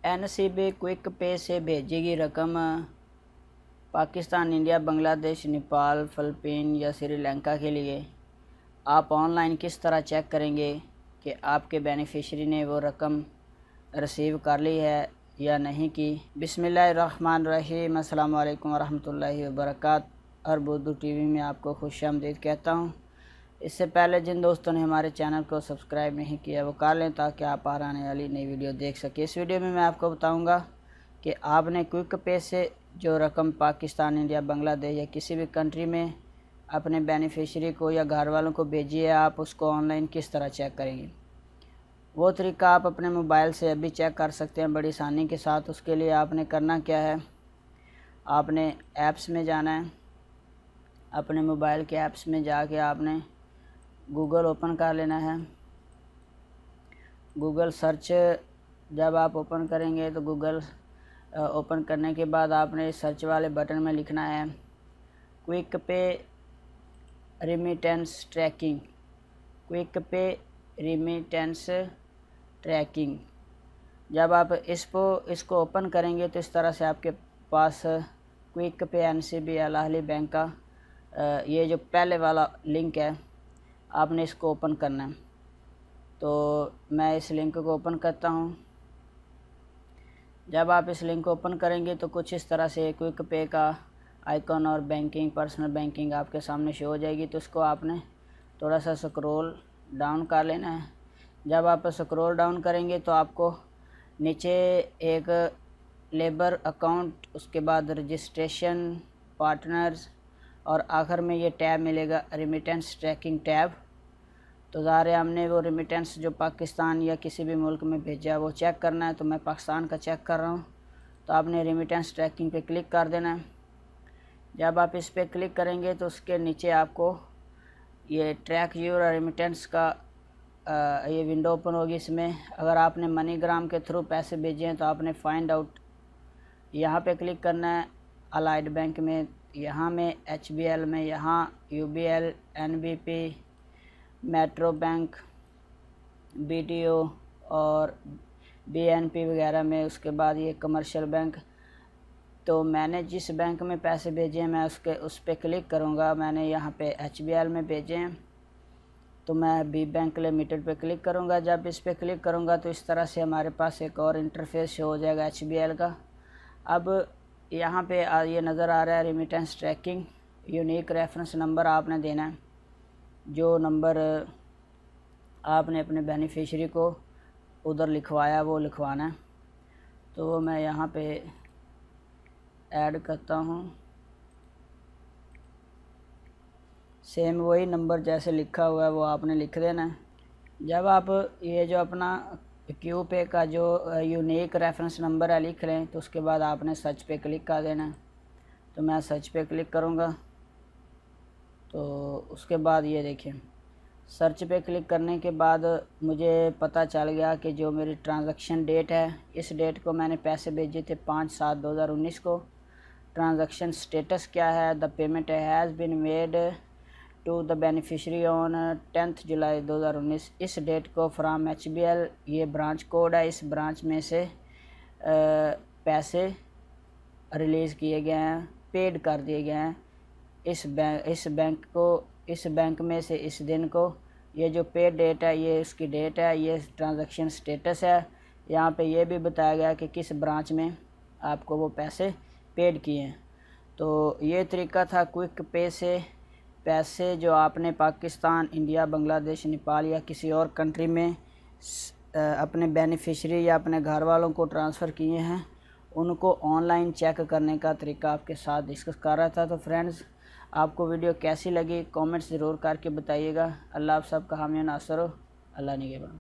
NCB quick पे से भेजेगी रकम पाकिस्तान, इंडिया, बांग्लादेश, नेपाल, फ़िलीपीन या श्रीलंका के लिए। आप ऑनलाइन किस तरह चेक करेंगे कि आपके बेनिफिशरी ने वो रकम रिसीव कर ली है या नहीं की। बिस्मिल्लाहिर्रहमानिर्रहीम, अस्सलाम वालेकुम वरहमतुल्लाहि वबरकातुहू। हर बुर्दू टीवी में आपको खुशामदीद कहता हूँ। इससे पहले जिन दोस्तों ने हमारे चैनल को सब्सक्राइब नहीं किया वो कर लें ताकि आप आने वाली नई वीडियो देख सकें। इस वीडियो में मैं आपको बताऊंगा कि आपने क्विक पे से जो रकम पाकिस्तान, इंडिया, बांग्लादेश या किसी भी कंट्री में अपने बेनिफिशरी को या घर वालों को भेजी है, आप उसको ऑनलाइन किस तरह चेक करेंगे। वो तरीका आप अपने मोबाइल से अभी चेक कर सकते हैं बड़ी आसानी के साथ। उसके लिए आपने करना क्या है, आपने ऐप्स में जाना है। अपने मोबाइल के ऐप्स में जाके आपने गूगल ओपन कर लेना है। गूगल सर्च जब आप ओपन करेंगे तो गूगल ओपन करने के बाद आपने सर्च वाले बटन में लिखना है क्विक पे रिमिटेंस ट्रैकिंग। क्विक पे रिमिटेंस ट्रैकिंग। जब आप इसको ओपन करेंगे तो इस तरह से आपके पास क्विक पे एनसीबी अल अहली बैंक का ये जो पहले वाला लिंक है, आपने इसको ओपन करना है। तो मैं इस लिंक को ओपन करता हूँ। जब आप इस लिंक को ओपन करेंगे तो कुछ इस तरह से क्विक पे का आइकॉन और बैंकिंग, पर्सनल बैंकिंग आपके सामने शो हो जाएगी। तो इसको आपने थोड़ा सा स्क्रॉल डाउन कर लेना है। जब आप स्क्रॉल डाउन करेंगे तो आपको नीचे एक लेबर अकाउंट, उसके बाद रजिस्ट्रेशन, पार्टनर्स और आखिर में ये टैब मिलेगा रिमिटेंस ट्रैकिंग टैब। तो ज़ाहिर है हमने वो रिमिटेंस जो पाकिस्तान या किसी भी मुल्क में भेजा वो चेक करना है। तो मैं पाकिस्तान का चेक कर रहा हूँ। तो आपने रिमिटेंस ट्रैकिंग पे क्लिक कर देना है। जब आप इस पर क्लिक करेंगे तो उसके नीचे आपको ये ट्रैक योर रेमिटेंस का ये विंडो ओपन होगी। इसमें अगर आपने मनीग्राम के थ्रू पैसे भेजे हैं तो आपने फाइंड आउट यहाँ पे क्लिक करना है। अलाइड बैंक में, यहाँ में HBL में, यहाँ UBL, NBP, metro bank, BDO और BNP वगैरह में। उसके बाद ये कमर्शियल बैंक। तो मैंने जिस बैंक में पैसे भेजे हैं मैं उस पर क्लिक करूँगा। मैंने यहाँ पे HBL में भेजे हैं तो मैं बी बैंक लिमिटेड पे क्लिक करूँगा। जब इस पर क्लिक करूँगा तो इस तरह से हमारे पास एक और इंटरफेस शो हो जाएगा HBL का। अब यहाँ पे ये नज़र आ रहा है remittance tracking. Unique reference number आपने देना है, जो नंबर आपने अपने बेनिफिशरी को उधर लिखवाया वो लिखवाना है। तो मैं यहाँ पे ऐड करता हूँ। सेम वही नंबर जैसे लिखा हुआ है वो आपने लिख देना है। जब आप ये जो अपना क्यू पे का जो यूनिक रेफरेंस नंबर है लिख लें तो उसके बाद आपने सर्च पे क्लिक कर देना है। तो मैं सर्च पे क्लिक करूँगा। तो उसके बाद ये देखें, सर्च पे क्लिक करने के बाद मुझे पता चल गया कि जो मेरी ट्रांजैक्शन डेट है, इस डेट को मैंने पैसे भेजे थे 5/7/2019 को। ट्रांजैक्शन स्टेटस क्या है, the payment has been made to the beneficiary on 10 July 2019। इस डेट को फ्राम HBL, ये ब्रांच कोड है, इस ब्रांच में से पैसे रिलीज़ किए गए हैं, पेड कर दिए गए हैं इस बैंक में से इस दिन को। ये जो पे डेट है ये इसकी डेट है, ये ट्रांजैक्शन स्टेटस है। यहाँ पे ये भी बताया गया कि किस ब्रांच में आपको वो पैसे पेड किए हैं। तो ये तरीका था क्विक पे से पैसे जो आपने पाकिस्तान, इंडिया, बांग्लादेश, नेपाल या किसी और कंट्री में अपने बेनिफिशरी या अपने घर वालों को ट्रांसफ़र किए हैं, उनको ऑनलाइन चेक करने का तरीका आपके साथ डिस्कस कर रहा था। तो फ्रेंड्स, आपको वीडियो कैसी लगी कमेंट्स ज़रूर करके बताइएगा। अल्लाह आप सबका हामी नासर हो। अल्लाह निगहबान।